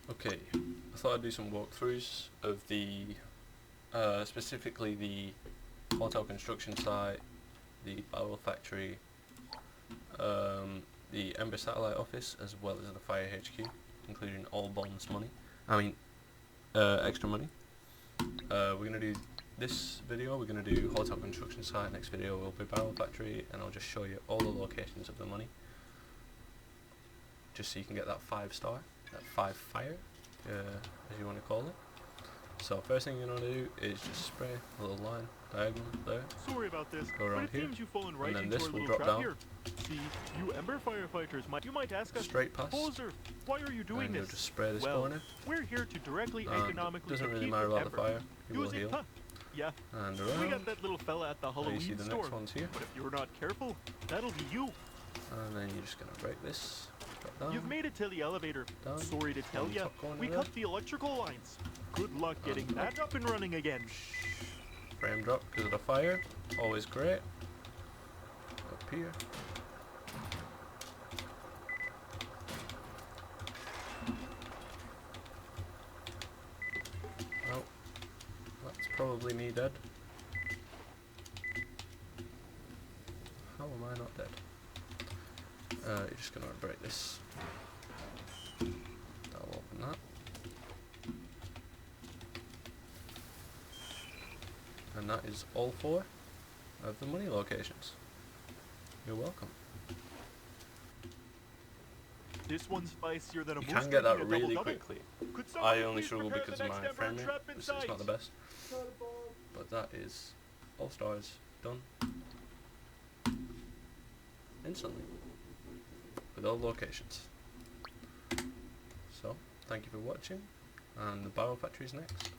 Okay, I thought I'd do some walkthroughs of the, specifically the hotel construction site, the barrel factory, the Embr satellite office, as well as the fire HQ, including all bonds money. Extra money. We're gonna do this video. We're gonna do hotel construction site. Next video will be barrel factory, and I'll just show you all the locations of the money, just so you can get that 5-star, that 5 fire, as you want to call it. So first thing you're gonna do is just spray a little line diagonal there. Sorry about this, Go around but it here, seems you've fallen right and then into this our will little drop trap down. here. See, you Embr firefighters you might ask us, Straight past. Poser, why are you doing And you'll this? just spray this Well, corner. we're here to directly And economically doesn't really compete matter with about the Embr. fire. You will Using, heal. Yeah, And we around. got that little fella at the Now you see Halloween the store. next ones here. But if you're not careful, that'll be you. And then you're just gonna break this. Drop down. You've made it to the elevator. Down. Sorry to tell On the ya, top corner we there. cut the electrical lines. Good luck getting And that up and running again. Frame drop because of the fire. Always great. Up here. Oh, that's probably me dead. How am I not dead? You're just gonna break this. That'll open that. And that is all 4 of the money locations. You're welcome. This one's spicier than a You moose can get that drinking a really double-double. quickly. Could somebody I only please struggle prepare because the of my next Embr frame rate. trap in It's sight? not the best. But that is all stars done instantly with all locations. So thank you for watching, and the barrel factory is next.